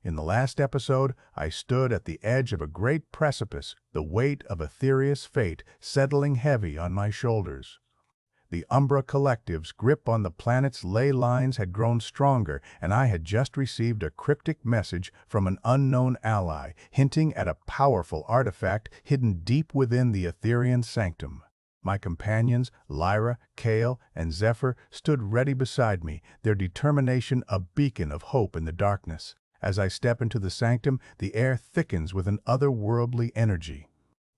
In the last episode, I stood at the edge of a great precipice, the weight of Aetheria's fate settling heavy on my shoulders. The Umbra Collective's grip on the planet's ley lines had grown stronger, and I had just received a cryptic message from an unknown ally, hinting at a powerful artifact hidden deep within the Aetherian sanctum. My companions, Lyra, Kale, and Zephyr, stood ready beside me, their determination a beacon of hope in the darkness. As I step into the sanctum, the air thickens with an otherworldly energy.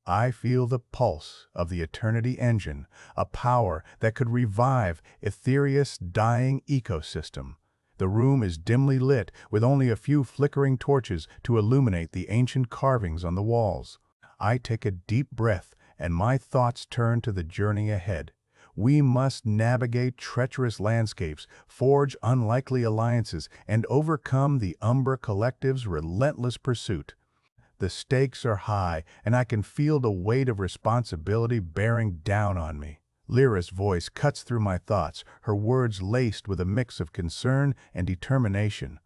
I feel the pulse of the Eternity Engine, a power that could revive Aetheria's dying ecosystem. The room is dimly lit, with only a few flickering torches to illuminate the ancient carvings on the walls. I take a deep breath, and my thoughts turn to the journey ahead. We must navigate treacherous landscapes, forge unlikely alliances, and overcome the Umbra Collective's relentless pursuit. The stakes are high, and I can feel the weight of responsibility bearing down on me. Lyra's voice cuts through my thoughts, her words laced with a mix of concern and determination.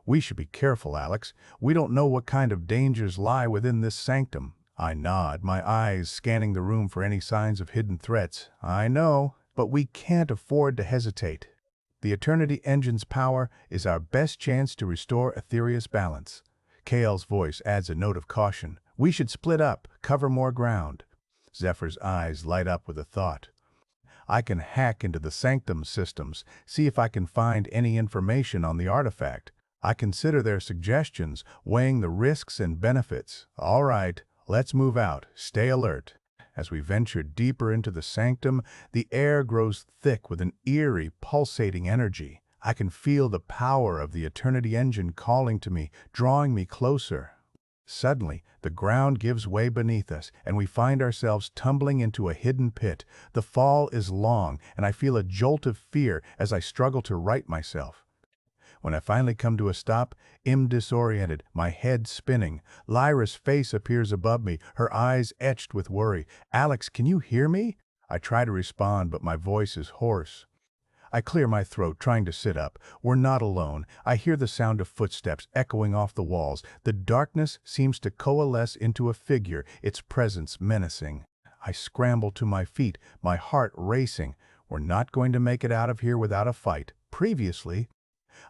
"We should be careful, Alex. We don't know what kind of dangers lie within this sanctum." I nod, my eyes scanning the room for any signs of hidden threats. "I know, but we can't afford to hesitate. The Eternity Engine's power is our best chance to restore Aetheria's balance." Kale's voice adds a note of caution. "We should split up, cover more ground." Zephyr's eyes light up with a thought. "I can hack into the sanctum systems, see if I can find any information on the artifact. I consider their suggestions, weighing the risks and benefits." "All right. Let's move out. Stay alert." As we venture deeper into the sanctum, the air grows thick with an eerie, pulsating energy. I can feel the power of the Eternity Engine calling to me, drawing me closer. Suddenly, the ground gives way beneath us, and we find ourselves tumbling into a hidden pit. The fall is long, and I feel a jolt of fear as I struggle to right myself. When I finally come to a stop, I'm disoriented, my head spinning. Lyra's face appears above me, her eyes etched with worry. "Alex, can you hear me?" I try to respond, but my voice is hoarse. I clear my throat, trying to sit up. We're not alone. I hear the sound of footsteps echoing off the walls. The darkness seems to coalesce into a figure, its presence menacing. I scramble to my feet, my heart racing. We're not going to make it out of here without a fight. Previously,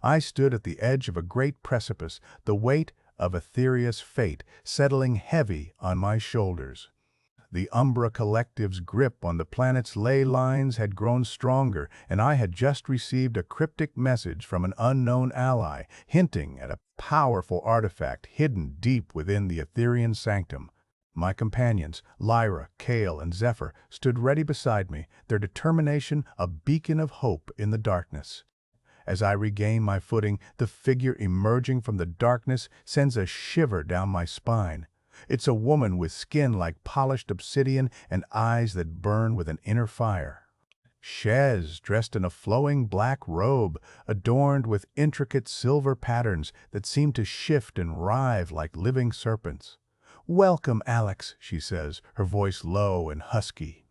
I stood at the edge of a great precipice, the weight of Aetheria's fate settling heavy on my shoulders. The Umbra Collective's grip on the planet's ley lines had grown stronger, and I had just received a cryptic message from an unknown ally, hinting at a powerful artifact hidden deep within the Aetherian sanctum. My companions, Lyra, Kale, and Zephyr, stood ready beside me, their determination a beacon of hope in the darkness. As I regain my footing, the figure emerging from the darkness sends a shiver down my spine. It's a woman with skin like polished obsidian and eyes that burn with an inner fire. Shez, dressed in a flowing black robe, adorned with intricate silver patterns that seem to shift and writhe like living serpents. "Welcome, Alex," she says, her voice low and husky.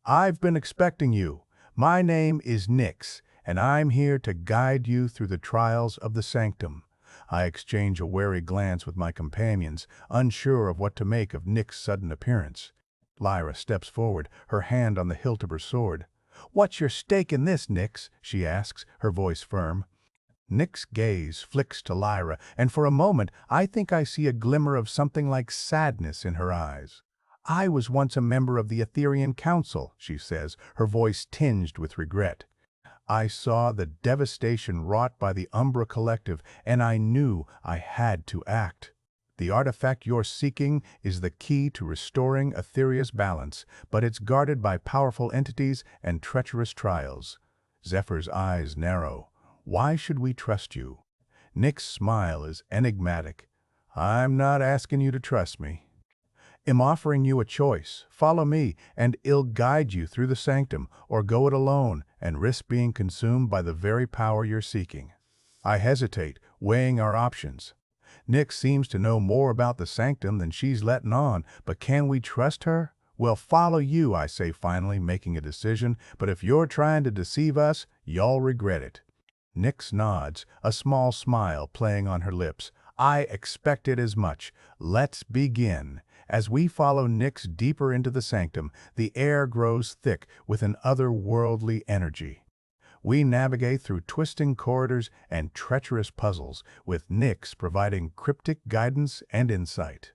"I've been expecting you. My name is Nyx, and I'm here to guide you through the trials of the sanctum." I exchange a wary glance with my companions, unsure of what to make of Nyx's sudden appearance. Lyra steps forward, her hand on the hilt of her sword. "What's your stake in this, Nyx?" she asks, her voice firm. Nyx's gaze flicks to Lyra, and for a moment I think I see a glimmer of something like sadness in her eyes. "I was once a member of the Aetherian Council," she says, her voice tinged with regret. "I saw the devastation wrought by the Umbra Collective, and I knew I had to act. The artifact you're seeking is the key to restoring Aetheria's balance, but it's guarded by powerful entities and treacherous trials." Zephyr's eyes narrow. "Why should we trust you?" Nyx's smile is enigmatic. "I'm not asking you to trust me. I'm offering you a choice. Follow me, and I'll guide you through the sanctum, or go it alone and risk being consumed by the very power you're seeking." I hesitate, weighing our options. Nyx seems to know more about the sanctum than she's letting on, but can we trust her? "We'll follow you," I say finally, making a decision, "but if you're trying to deceive us, you'll regret it." Nyx nods, a small smile playing on her lips. I expected as much. Let's begin. As we follow Nyx deeper into the sanctum, the air grows thick with an otherworldly energy. We navigate through twisting corridors and treacherous puzzles, with Nyx providing cryptic guidance and insight.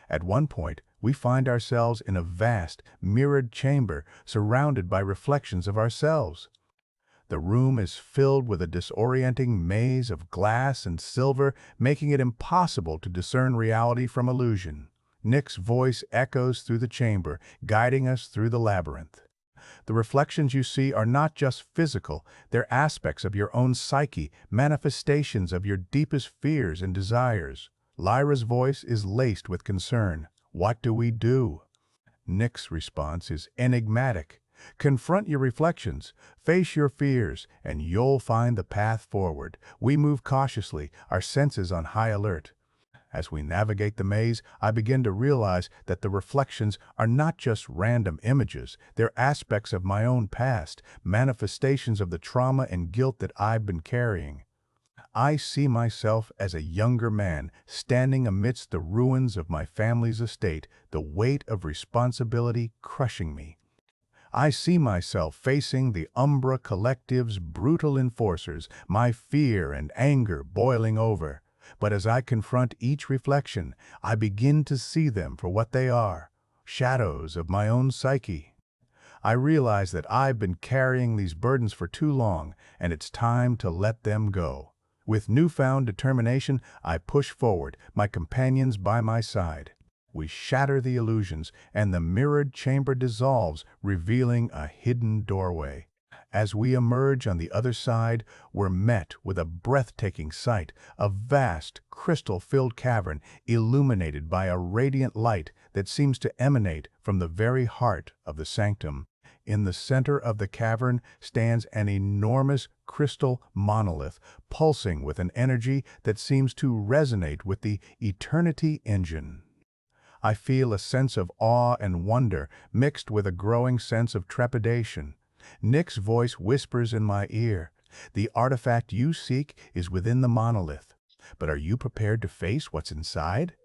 At one point, we find ourselves in a vast, mirrored chamber surrounded by reflections of ourselves. The room is filled with a disorienting maze of glass and silver, making it impossible to discern reality from illusion. Nyx's voice echoes through the chamber, guiding us through the labyrinth. The reflections you see are not just physical, they're aspects of your own psyche, manifestations of your deepest fears and desires. Lyra's voice is laced with concern. What do we do? Nyx's response is enigmatic. Confront your reflections, face your fears, and you'll find the path forward. We move cautiously, our senses on high alert. As we navigate the maze, I begin to realize that the reflections are not just random images, they're aspects of my own past, manifestations of the trauma and guilt that I've been carrying. I see myself as a younger man, standing amidst the ruins of my family's estate, the weight of responsibility crushing me. I see myself facing the Umbra Collective's brutal enforcers, my fear and anger boiling over. But as I confront each reflection, I begin to see them for what they are, shadows of my own psyche. I realize that I've been carrying these burdens for too long, and it's time to let them go. With newfound determination, I push forward, my companions by my side. We shatter the illusions, and the mirrored chamber dissolves, revealing a hidden doorway. As we emerge on the other side, we're met with a breathtaking sight, a vast, crystal-filled cavern illuminated by a radiant light that seems to emanate from the very heart of the sanctum. In the center of the cavern stands an enormous crystal monolith, pulsing with an energy that seems to resonate with the eternity engine. I feel a sense of awe and wonder mixed with a growing sense of trepidation. Nyx's voice whispers in my ear, "The artifact you seek is within the monolith, but are you prepared to face what's inside?"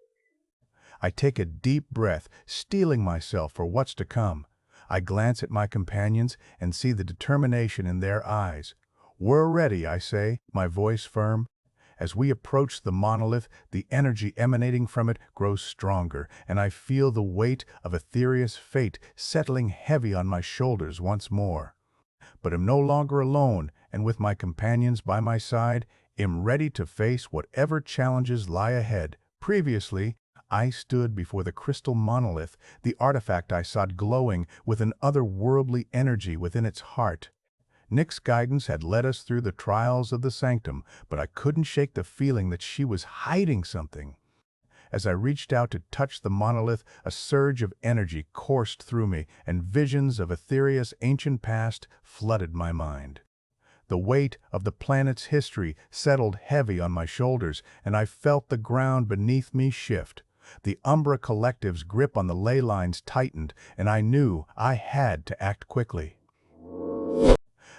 I take a deep breath, steeling myself for what's to come. I glance at my companions and see the determination in their eyes. "We're ready," I say, my voice firm. As we approach the monolith, the energy emanating from it grows stronger, and I feel the weight of Aetheria's fate settling heavy on my shoulders once more. But I'm no longer alone, and with my companions by my side, am ready to face whatever challenges lie ahead. Previously, I stood before the crystal monolith, the artifact I sought glowing with an otherworldly energy within its heart. Nyx's guidance had led us through the trials of the sanctum, but I couldn't shake the feeling that she was hiding something. As I reached out to touch the monolith, a surge of energy coursed through me, and visions of Aetheria's ancient past flooded my mind. The weight of the planet's history settled heavy on my shoulders, and I felt the ground beneath me shift. The Umbra Collective's grip on the ley lines tightened, and I knew I had to act quickly.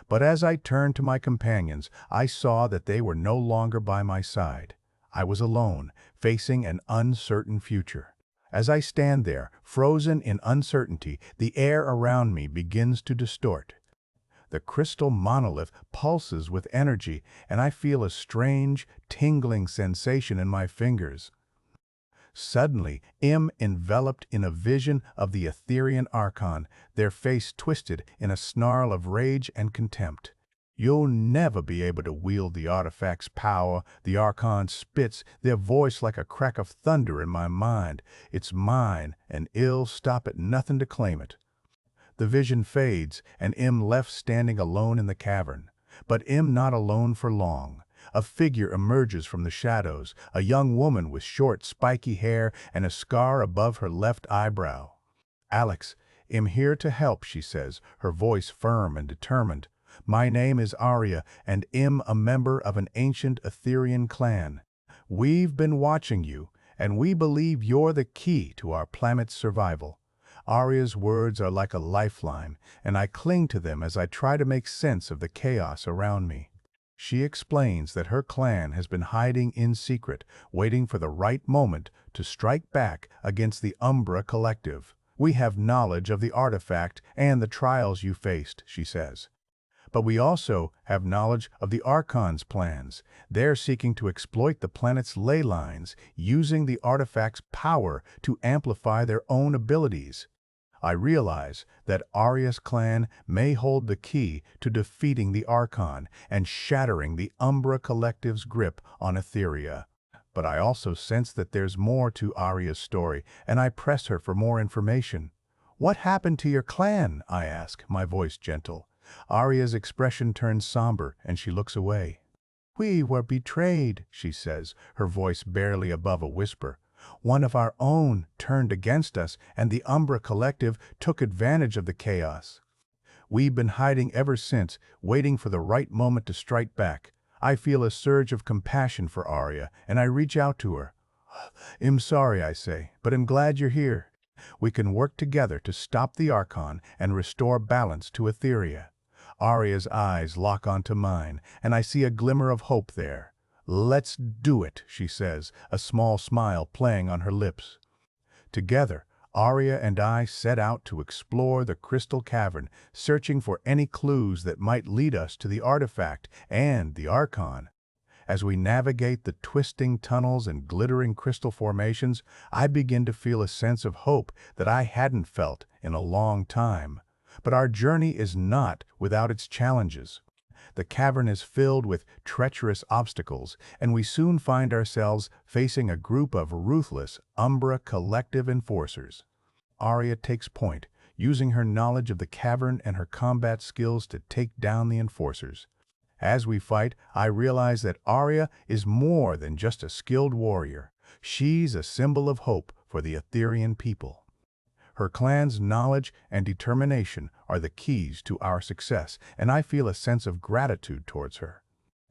But as I turned to my companions, I saw that they were no longer by my side. I was alone, facing an uncertain future. As I stand there, frozen in uncertainty, the air around me begins to distort. The crystal monolith pulses with energy, and I feel a strange, tingling sensation in my fingers. Suddenly, enveloped in a vision of the Aetherian Archon, their face twisted in a snarl of rage and contempt. "You'll never be able to wield the artifact's power," the Archon spits, their voice like a crack of thunder in my mind. "It's mine, and I'll stop at nothing to claim it." The vision fades, and left standing alone in the cavern. But not alone for long. A figure emerges from the shadows, a young woman with short, spiky hair and a scar above her left eyebrow. "Alex, I'm here to help," she says, her voice firm and determined. "My name is Aria, and I'm a member of an ancient Aetherian clan. We've been watching you, and we believe you're the key to our planet's survival." Aria's words are like a lifeline, and I cling to them as I try to make sense of the chaos around me. She explains that her clan has been hiding in secret, waiting for the right moment to strike back against the Umbra Collective. We have knowledge of the artifact and the trials you faced, she says. But we also have knowledge of the Archon's plans. They're seeking to exploit the planet's ley lines, using the artifact's power to amplify their own abilities. I realize that Arya's clan may hold the key to defeating the Archon and shattering the Umbra Collective's grip on Aetheria. But I also sense that there's more to Arya's story, and I press her for more information. "What happened to your clan?" I ask, my voice gentle. Arya's expression turns somber, and she looks away. "We were betrayed," she says, her voice barely above a whisper. "One of our own turned against us, and the Umbra Collective took advantage of the chaos. We've been hiding ever since, waiting for the right moment to strike back." I feel a surge of compassion for Arya, and I reach out to her. "I'm sorry," I say, "but I'm glad you're here. We can work together to stop the Archon and restore balance to Aetheria." Arya's eyes lock onto mine, and I see a glimmer of hope there. "Let's do it," she says, a small smile playing on her lips. Together, Arya and I set out to explore the Crystal Cavern, searching for any clues that might lead us to the artifact and the Archon. As we navigate the twisting tunnels and glittering crystal formations, I begin to feel a sense of hope that I hadn't felt in a long time. But our journey is not without its challenges. The cavern is filled with treacherous obstacles, and we soon find ourselves facing a group of ruthless Umbra Collective enforcers. Arya takes point, using her knowledge of the cavern and her combat skills to take down the enforcers. As we fight, I realize that Arya is more than just a skilled warrior. She's a symbol of hope for the Aetherian people. Her clan's knowledge and determination are the keys to our success, and I feel a sense of gratitude towards her.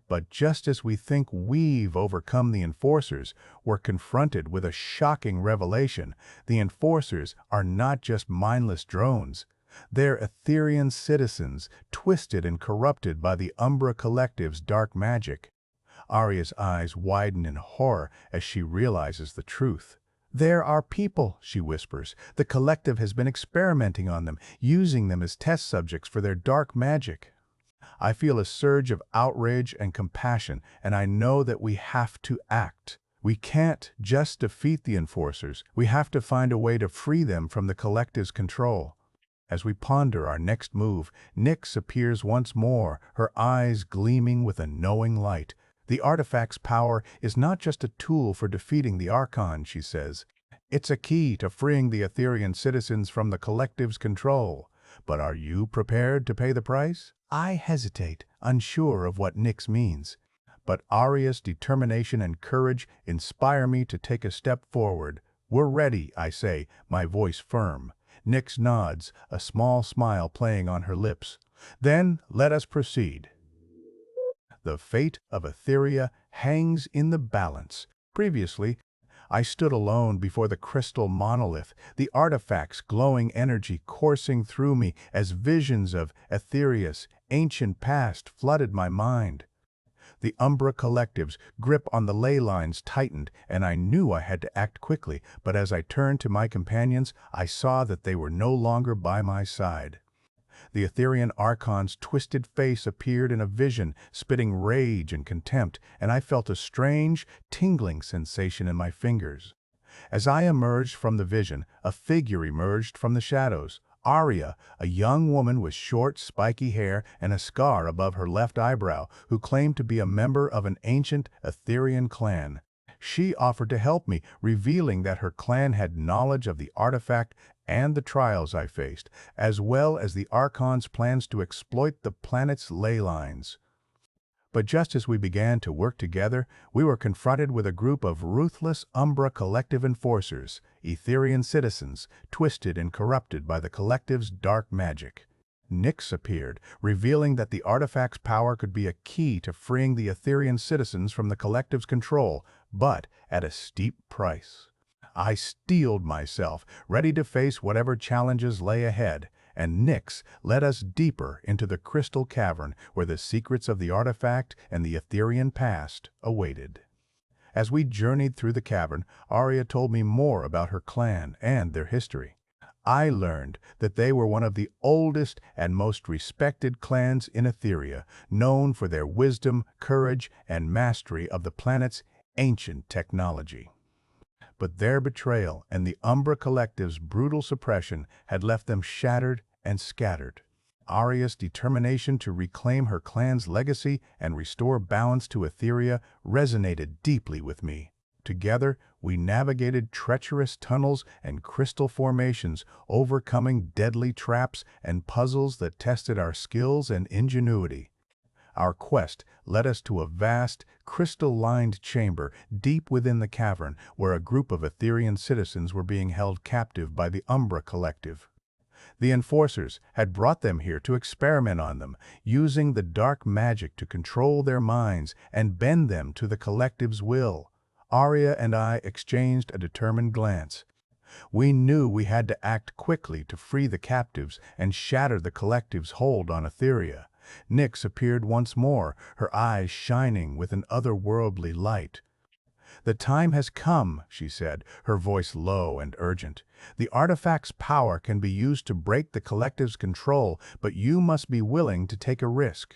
But just as we think we've overcome the enforcers, we're confronted with a shocking revelation. The enforcers are not just mindless drones. They're Aetherian citizens, twisted and corrupted by the Umbra Collective's dark magic. Arya's eyes widen in horror as she realizes the truth. "They're our people," she whispers. "The Collective has been experimenting on them, using them as test subjects for their dark magic." I feel a surge of outrage and compassion, and I know that we have to act. We can't just defeat the enforcers. We have to find a way to free them from the Collective's control. As we ponder our next move, Nyx appears once more, her eyes gleaming with a knowing light. "The artifact's power is not just a tool for defeating the Archon," she says. "It's a key to freeing the Aetherian citizens from the Collective's control. But are you prepared to pay the price?" I hesitate, unsure of what Nyx means. But Arya's determination and courage inspire me to take a step forward. "We're ready," I say, my voice firm. Nyx nods, a small smile playing on her lips. "Then let us proceed." The fate of Aetheria hangs in the balance. Previously, I stood alone before the crystal monolith, the artifact's glowing energy coursing through me as visions of Aetheria's ancient past flooded my mind. The Umbra Collective's grip on the ley lines tightened, and I knew I had to act quickly, but as I turned to my companions, I saw that they were no longer by my side. The Aetherian Archon's twisted face appeared in a vision, spitting rage and contempt, and I felt a strange, tingling sensation in my fingers. As I emerged from the vision, a figure emerged from the shadows. Arya, a young woman with short, spiky hair and a scar above her left eyebrow, who claimed to be a member of an ancient Aetherian clan. She offered to help me, revealing that her clan had knowledge of the artifact and the trials I faced, as well as the Archon's plans to exploit the planet's ley lines. But just as we began to work together, we were confronted with a group of ruthless Umbra Collective enforcers, Aetherian citizens, twisted and corrupted by the Collective's dark magic. Nyx appeared, revealing that the artifact's power could be a key to freeing the Aetherian citizens from the Collective's control, but at a steep price. I steeled myself, ready to face whatever challenges lay ahead, and Nyx led us deeper into the crystal cavern where the secrets of the artifact and the Aetherian past awaited. As we journeyed through the cavern, Aria told me more about her clan and their history. I learned that they were one of the oldest and most respected clans in Aetheria, known for their wisdom, courage, and mastery of the planet's ancient technology. But their betrayal and the Umbra Collective's brutal suppression had left them shattered and scattered. Aria's determination to reclaim her clan's legacy and restore balance to Aetheria resonated deeply with me. Together, we navigated treacherous tunnels and crystal formations, overcoming deadly traps and puzzles that tested our skills and ingenuity. Our quest led us to a vast, crystal-lined chamber deep within the cavern where a group of Aetherian citizens were being held captive by the Umbra Collective. The enforcers had brought them here to experiment on them, using the dark magic to control their minds and bend them to the Collective's will. Aria and I exchanged a determined glance. We knew we had to act quickly to free the captives and shatter the Collective's hold on Aetheria. Nyx appeared once more, her eyes shining with an otherworldly light. "The time has come," she said, her voice low and urgent. "The artifact's power can be used to break the Collective's control, but you must be willing to take a risk.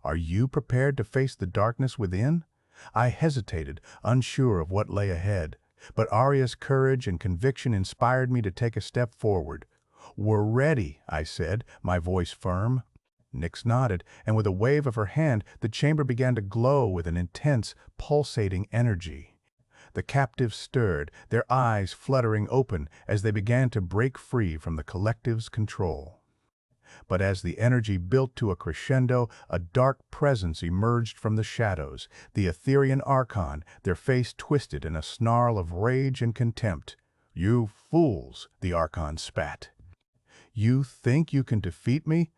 Are you prepared to face the darkness within?" I hesitated, unsure of what lay ahead, but Aria's courage and conviction inspired me to take a step forward. "We're ready," I said, my voice firm. Nyx nodded, and with a wave of her hand, the chamber began to glow with an intense, pulsating energy. The captives stirred, their eyes fluttering open as they began to break free from the Collective's control. But as the energy built to a crescendo, a dark presence emerged from the shadows, the Aetherian Archon, their face twisted in a snarl of rage and contempt. "You fools," the Archon spat. "You think you can defeat me?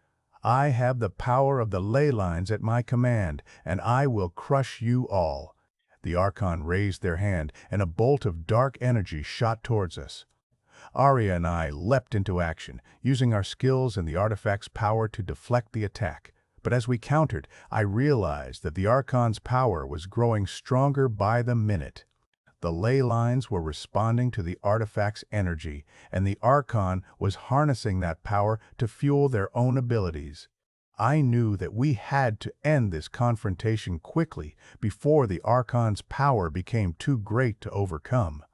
I have the power of the ley lines at my command, and I will crush you all." The Archon raised their hand, and a bolt of dark energy shot towards us. Aria and I leapt into action, using our skills and the artifact's power to deflect the attack. But as we countered, I realized that the Archon's power was growing stronger by the minute. The ley lines were responding to the artifact's energy, and the Archon was harnessing that power to fuel their own abilities. I knew that we had to end this confrontation quickly before the Archon's power became too great to overcome.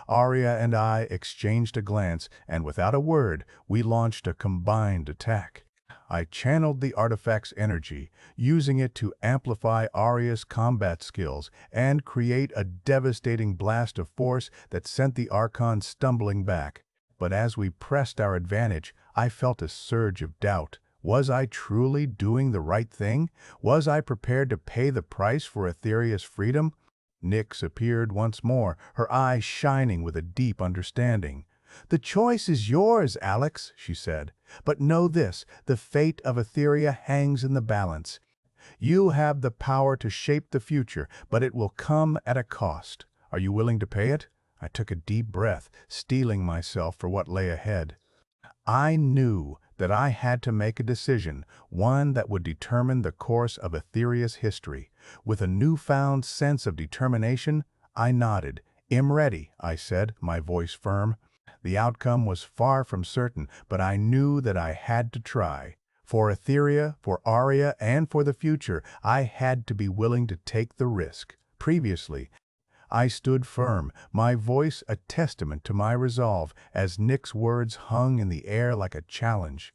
Aria and I exchanged a glance, and without a word, we launched a combined attack. I channeled the artifact's energy, using it to amplify Aria's combat skills and create a devastating blast of force that sent the Archon stumbling back. But as we pressed our advantage, I felt a surge of doubt. Was I truly doing the right thing? Was I prepared to pay the price for Aetheria's freedom? Nyx appeared once more, her eyes shining with a deep understanding. "The choice is yours, Alex," she said. "But know this, the fate of Aetheria hangs in the balance. You have the power to shape the future, but it will come at a cost. Are you willing to pay it?" I took a deep breath, steeling myself for what lay ahead. I knew that I had to make a decision, one that would determine the course of Aetheria's history. With a newfound sense of determination, I nodded. "I'm ready," I said, my voice firm. The outcome was far from certain, but I knew that I had to try. For Aetheria, for Aria, and for the future, I had to be willing to take the risk. Previously, I stood firm, my voice a testament to my resolve, as Nyx's words hung in the air like a challenge.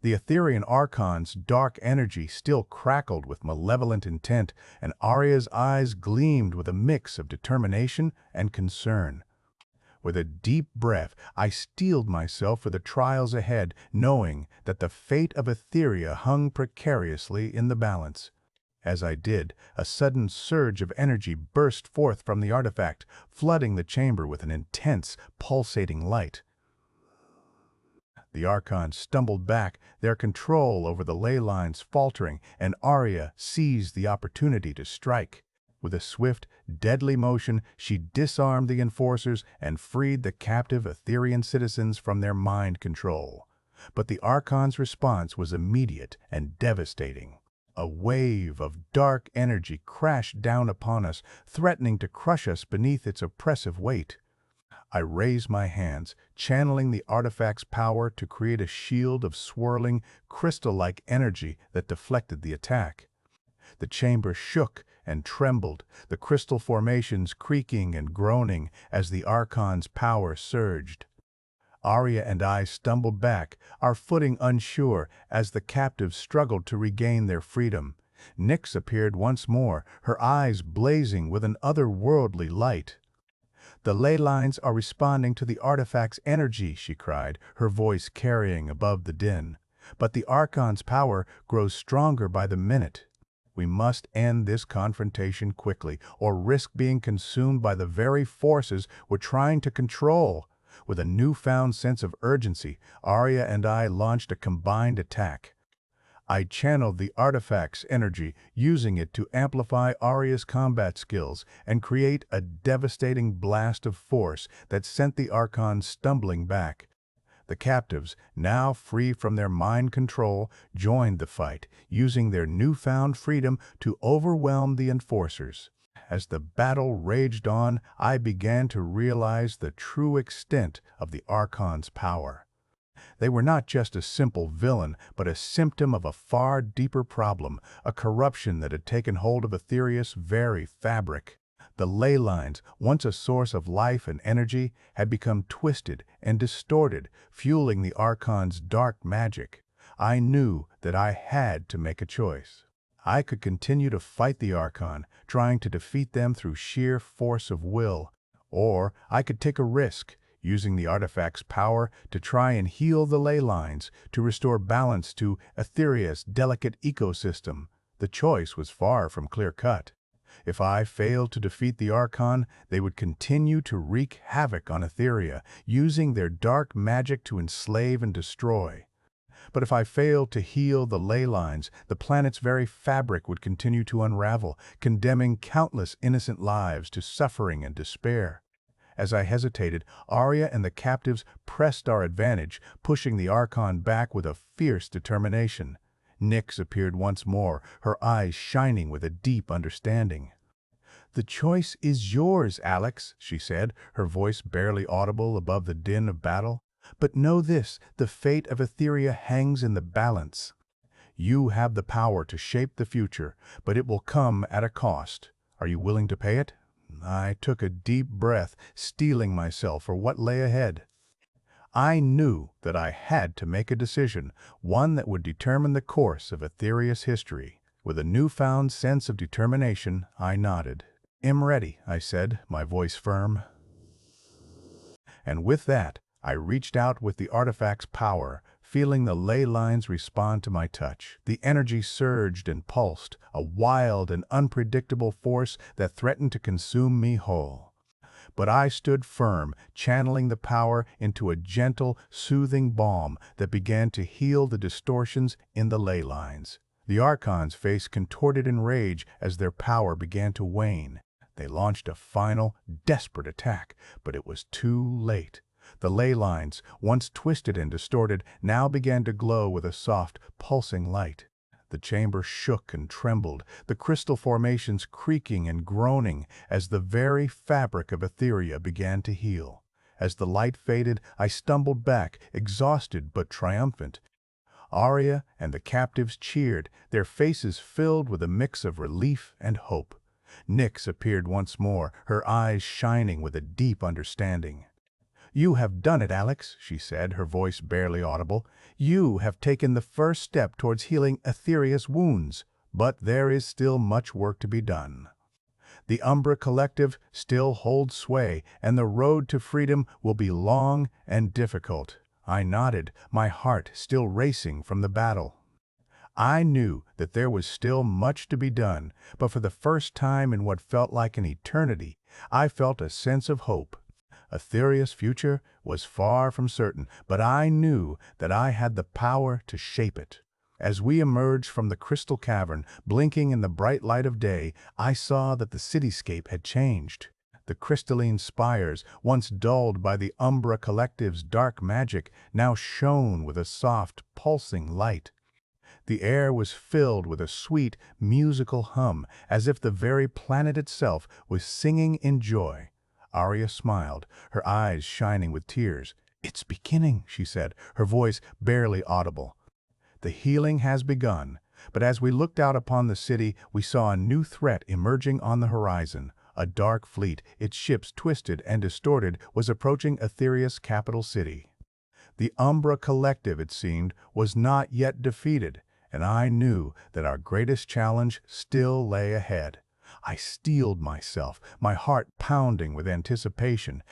The Aetherian Archon's dark energy still crackled with malevolent intent, and Aria's eyes gleamed with a mix of determination and concern. With a deep breath, I steeled myself for the trials ahead, knowing that the fate of Aetheria hung precariously in the balance. As I did, a sudden surge of energy burst forth from the artifact, flooding the chamber with an intense, pulsating light. The Archon stumbled back, their control over the ley lines faltering, and Aria seized the opportunity to strike. With a swift, deadly motion, she disarmed the enforcers and freed the captive Aetherian citizens from their mind control. But the Archon's response was immediate and devastating. A wave of dark energy crashed down upon us, threatening to crush us beneath its oppressive weight. I raised my hands, channeling the artifact's power to create a shield of swirling, crystal-like energy that deflected the attack. The chamber shook and trembled, the crystal formations creaking and groaning as the Archon's power surged. Arya and I stumbled back, our footing unsure as the captives struggled to regain their freedom. Nyx appeared once more, her eyes blazing with an otherworldly light. "The ley lines are responding to the artifact's energy," she cried, her voice carrying above the din. "But the Archon's power grows stronger by the minute. We must end this confrontation quickly, or risk being consumed by the very forces we're trying to control." With a newfound sense of urgency, Arya and I launched a combined attack. I channeled the artifact's energy, using it to amplify Arya's combat skills and create a devastating blast of force that sent the Archon stumbling back. The captives, now free from their mind control, joined the fight, using their newfound freedom to overwhelm the enforcers. As the battle raged on, I began to realize the true extent of the Archon's power. They were not just a simple villain, but a symptom of a far deeper problem, a corruption that had taken hold of Aetheria's very fabric. The ley lines, once a source of life and energy, had become twisted and distorted, fueling the Archon's dark magic. I knew that I had to make a choice. I could continue to fight the Archon, trying to defeat them through sheer force of will, or I could take a risk, using the artifact's power to try and heal the ley lines, to restore balance to Aetheria's delicate ecosystem. The choice was far from clear-cut. If I failed to defeat the Archon, they would continue to wreak havoc on Aetheria, using their dark magic to enslave and destroy. But if I failed to heal the ley lines, the planet's very fabric would continue to unravel, condemning countless innocent lives to suffering and despair. As I hesitated, Arya and the captives pressed our advantage, pushing the Archon back with a fierce determination. Nyx appeared once more, her eyes shining with a deep understanding. "The choice is yours, Alex," she said, her voice barely audible above the din of battle. "But know this, the fate of Aetheria hangs in the balance. You have the power to shape the future, but it will come at a cost. Are you willing to pay it?" I took a deep breath, steeling myself for what lay ahead. I knew that I had to make a decision, one that would determine the course of Aetheria's history. With a newfound sense of determination, I nodded. "I'm ready," I said, my voice firm. And with that, I reached out with the artifact's power, feeling the ley lines respond to my touch. The energy surged and pulsed, a wild and unpredictable force that threatened to consume me whole. But I stood firm, channeling the power into a gentle, soothing balm that began to heal the distortions in the ley lines. The Archon's face contorted in rage as their power began to wane. They launched a final, desperate attack, but it was too late. The ley lines, once twisted and distorted, now began to glow with a soft, pulsing light. The chamber shook and trembled, the crystal formations creaking and groaning as the very fabric of Aetheria began to heal. As the light faded, I stumbled back, exhausted but triumphant. Arya and the captives cheered, their faces filled with a mix of relief and hope. Nyx appeared once more, her eyes shining with a deep understanding. "You have done it, Alex," she said, her voice barely audible. "You have taken the first step towards healing Aetheria's wounds, but there is still much work to be done. The Umbra Collective still holds sway, and the road to freedom will be long and difficult." I nodded, my heart still racing from the battle. I knew that there was still much to be done, but for the first time in what felt like an eternity, I felt a sense of hope. Aetheria's future was far from certain, but I knew that I had the power to shape it. As we emerged from the crystal cavern, blinking in the bright light of day, I saw that the cityscape had changed. The crystalline spires, once dulled by the Umbra Collective's dark magic, now shone with a soft, pulsing light. The air was filled with a sweet, musical hum, as if the very planet itself was singing in joy. Arya smiled, her eyes shining with tears. "It's beginning," she said, her voice barely audible. "The healing has begun." But as we looked out upon the city, we saw a new threat emerging on the horizon. A dark fleet, its ships twisted and distorted, was approaching Aetheria's capital city. The Umbra Collective, it seemed, was not yet defeated, and I knew that our greatest challenge still lay ahead. I steeled myself, my heart pounding with anticipation.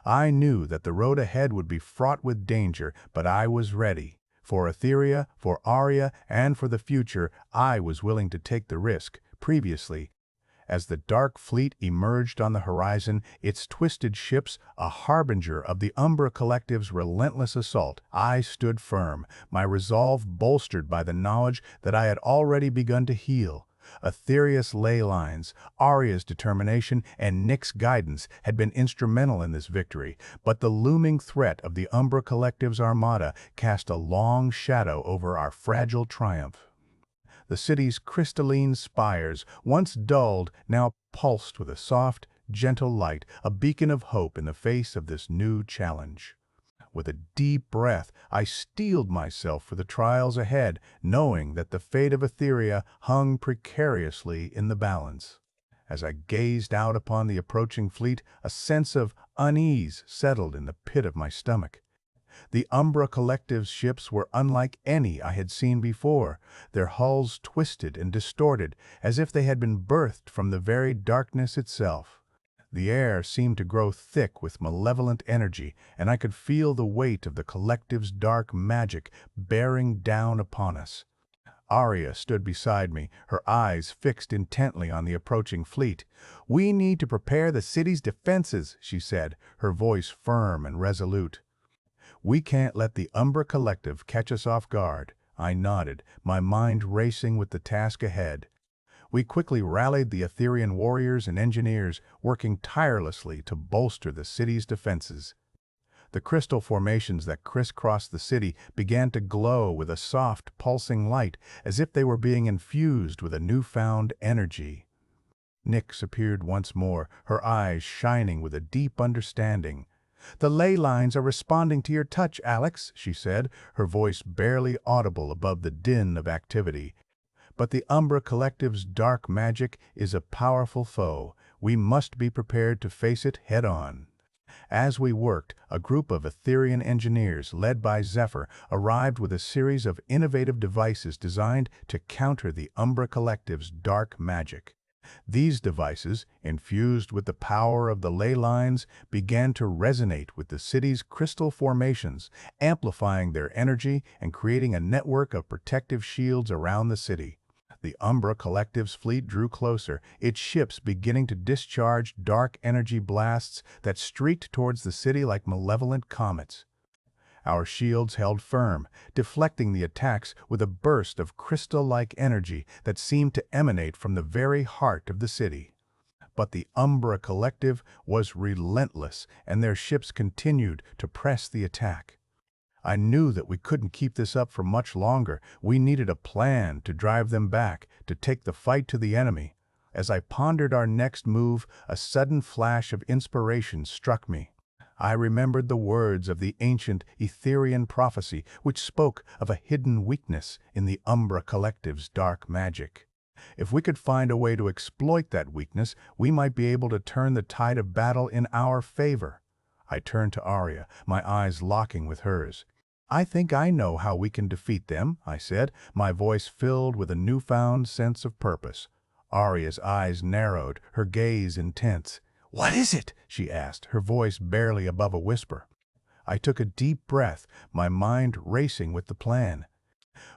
I knew that the road ahead would be fraught with danger, but I was ready. For Aetheria, for Arya, and for the future, I was willing to take the risk. Previously, as the dark fleet emerged on the horizon, its twisted ships, a harbinger of the Umbra Collective's relentless assault, I stood firm, my resolve bolstered by the knowledge that I had already begun to heal. Aetheria's ley lines, Arya's determination, and Nick's guidance had been instrumental in this victory, but the looming threat of the Umbra Collective's armada cast a long shadow over our fragile triumph. The city's crystalline spires, once dulled, now pulsed with a soft, gentle light, a beacon of hope in the face of this new challenge. With a deep breath, I steeled myself for the trials ahead, knowing that the fate of Aetheria hung precariously in the balance. As I gazed out upon the approaching fleet, a sense of unease settled in the pit of my stomach. The Umbra Collective's ships were unlike any I had seen before, their hulls twisted and distorted, as if they had been birthed from the very darkness itself. The air seemed to grow thick with malevolent energy, and I could feel the weight of the Collective's dark magic bearing down upon us. Arya stood beside me, her eyes fixed intently on the approaching fleet. "We need to prepare the city's defenses," she said, her voice firm and resolute. "We can't let the Umbra Collective catch us off guard." I nodded, my mind racing with the task ahead. We quickly rallied the Aetherian warriors and engineers, working tirelessly to bolster the city's defenses. The crystal formations that crisscrossed the city began to glow with a soft, pulsing light, as if they were being infused with a newfound energy. Nyx appeared once more, her eyes shining with a deep understanding. "The ley lines are responding to your touch, Alex," she said, her voice barely audible above the din of activity. "But the Umbra Collective's dark magic is a powerful foe. We must be prepared to face it head-on." As we worked, a group of Aetherian engineers, led by Zephyr, arrived with a series of innovative devices designed to counter the Umbra Collective's dark magic. These devices, infused with the power of the ley lines, began to resonate with the city's crystal formations, amplifying their energy and creating a network of protective shields around the city. The Umbra Collective's fleet drew closer, its ships beginning to discharge dark energy blasts that streaked towards the city like malevolent comets. Our shields held firm, deflecting the attacks with a burst of crystal-like energy that seemed to emanate from the very heart of the city. But the Umbra Collective was relentless, and their ships continued to press the attack. I knew that we couldn't keep this up for much longer. We needed a plan to drive them back, to take the fight to the enemy. As I pondered our next move, a sudden flash of inspiration struck me. I remembered the words of the ancient Aetherian prophecy, which spoke of a hidden weakness in the Umbra Collective's dark magic. If we could find a way to exploit that weakness, we might be able to turn the tide of battle in our favor. I turned to Arya, my eyes locking with hers. "I think I know how we can defeat them," I said, my voice filled with a newfound sense of purpose. Arya's eyes narrowed, her gaze intense. "What is it?" she asked, her voice barely above a whisper. I took a deep breath, my mind racing with the plan.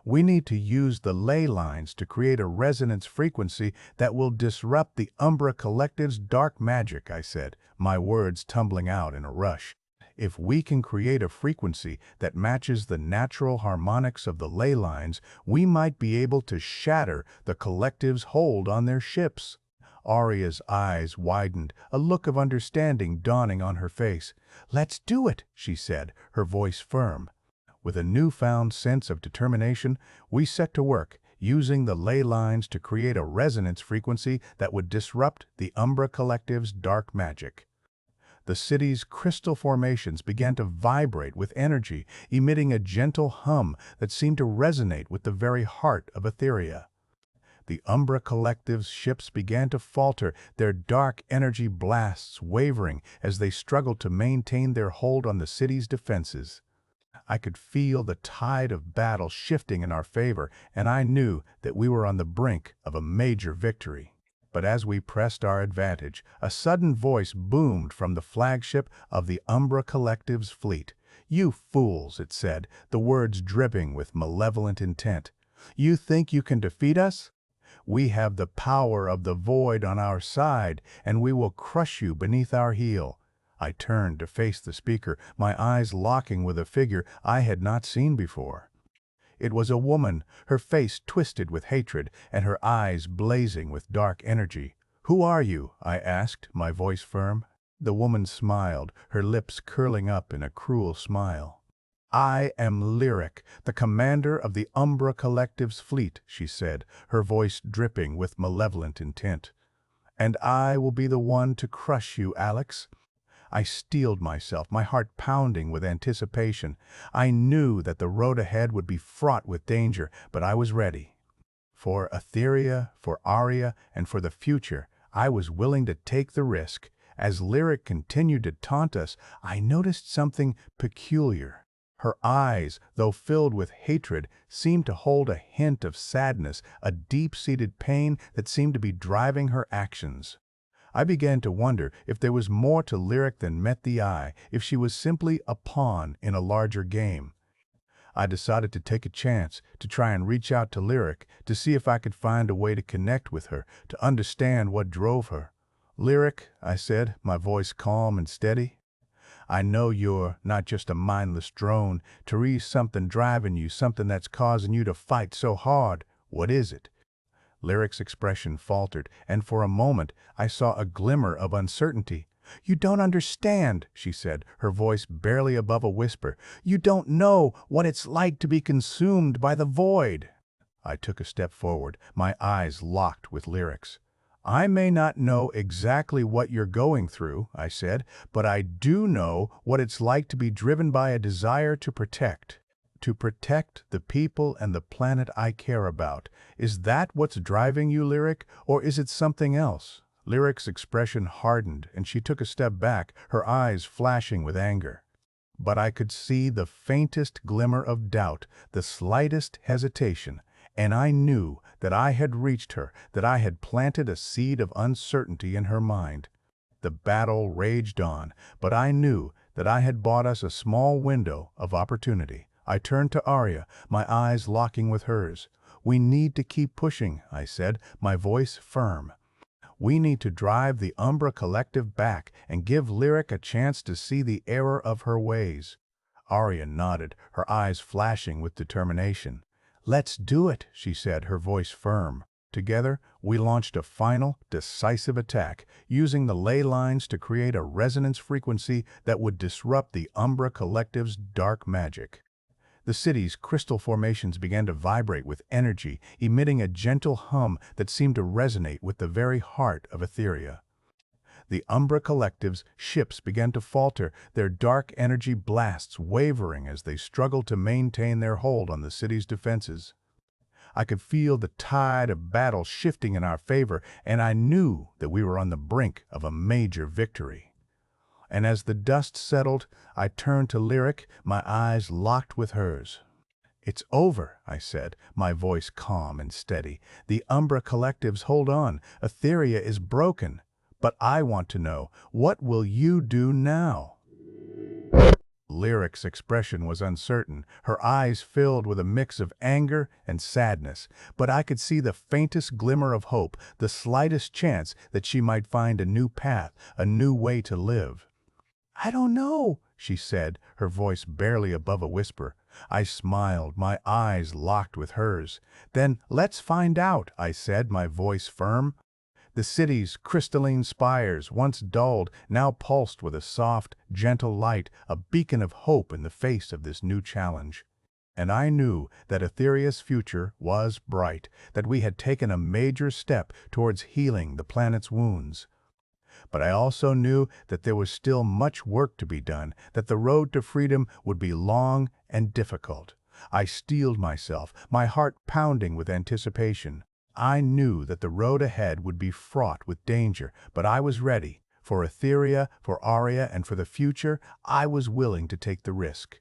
"We need to use the ley lines to create a resonance frequency that will disrupt the Umbra Collective's dark magic," I said, my words tumbling out in a rush. "If we can create a frequency that matches the natural harmonics of the ley lines, we might be able to shatter the Collective's hold on their ships." Aria's eyes widened, a look of understanding dawning on her face. "Let's do it," she said, her voice firm. With a newfound sense of determination, we set to work, using the ley lines to create a resonance frequency that would disrupt the Umbra Collective's dark magic. The city's crystal formations began to vibrate with energy, emitting a gentle hum that seemed to resonate with the very heart of Aetheria. The Umbra Collective's ships began to falter, their dark energy blasts wavering as they struggled to maintain their hold on the city's defenses. I could feel the tide of battle shifting in our favor, and I knew that we were on the brink of a major victory. But as we pressed our advantage, a sudden voice boomed from the flagship of the Umbra Collective's fleet. "You fools," it said, the words dripping with malevolent intent. "You think you can defeat us? We have the power of the void on our side, and we will crush you beneath our heel." I turned to face the speaker, my eyes locking with a figure I had not seen before. It was a woman, her face twisted with hatred and her eyes blazing with dark energy. "Who are you?" I asked, my voice firm. The woman smiled, her lips curling up in a cruel smile. "I am Lyric, the commander of the Umbra Collective's fleet," she said, her voice dripping with malevolent intent. "And I will be the one to crush you, Alex." I steeled myself, my heart pounding with anticipation. I knew that the road ahead would be fraught with danger, but I was ready. For Aetheria, for Aria, and for the future, I was willing to take the risk. As Lyric continued to taunt us, I noticed something peculiar. Her eyes, though filled with hatred, seemed to hold a hint of sadness, a deep-seated pain that seemed to be driving her actions. I began to wonder if there was more to Lyric than met the eye, if she was simply a pawn in a larger game. I decided to take a chance, to try and reach out to Lyric, to see if I could find a way to connect with her, to understand what drove her. "Lyric," I said, my voice calm and steady, "I know you're not just a mindless drone. There's something driving you, something that's causing you to fight so hard. What is it?" Lyric's expression faltered, and for a moment I saw a glimmer of uncertainty. "You don't understand," she said, her voice barely above a whisper. "You don't know what it's like to be consumed by the void." I took a step forward, my eyes locked with Lyric's. "I may not know exactly what you're going through," I said, "but I do know what it's like to be driven by a desire to protect. To protect the people and the planet I care about. Is that what's driving you, Lyric, or is it something else?" Lyric's expression hardened, and she took a step back, her eyes flashing with anger. But I could see the faintest glimmer of doubt, the slightest hesitation, and I knew that I had reached her, that I had planted a seed of uncertainty in her mind. The battle raged on, but I knew that I had bought us a small window of opportunity. I turned to Aria, my eyes locking with hers. "We need to keep pushing," I said, my voice firm. "We need to drive the Umbra Collective back and give Lyric a chance to see the error of her ways." Aria nodded, her eyes flashing with determination. "Let's do it," she said, her voice firm. Together, we launched a final, decisive attack, using the ley lines to create a resonance frequency that would disrupt the Umbra Collective's dark magic. The city's crystal formations began to vibrate with energy, emitting a gentle hum that seemed to resonate with the very heart of Aetheria. The Umbra Collective's ships began to falter, their dark energy blasts wavering as they struggled to maintain their hold on the city's defenses. I could feel the tide of battle shifting in our favor, and I knew that we were on the brink of a major victory. And as the dust settled, I turned to Lyric, my eyes locked with hers. "It's over," I said, my voice calm and steady. "The Umbra Collectives hold on. Aetheria is broken. But I want to know, what will you do now?" Lyric's expression was uncertain, her eyes filled with a mix of anger and sadness, but I could see the faintest glimmer of hope, the slightest chance that she might find a new path, a new way to live. "I don't know," she said, her voice barely above a whisper. I smiled, my eyes locked with hers. "Then let's find out," I said, my voice firm. The city's crystalline spires, once dulled, now pulsed with a soft, gentle light, a beacon of hope in the face of this new challenge. And I knew that Aetheria's future was bright, that we had taken a major step towards healing the planet's wounds. But I also knew that there was still much work to be done, that the road to freedom would be long and difficult. I steeled myself, my heart pounding with anticipation. I knew that the road ahead would be fraught with danger, but I was ready. For Aetheria, for Aria, and for the future, I was willing to take the risk.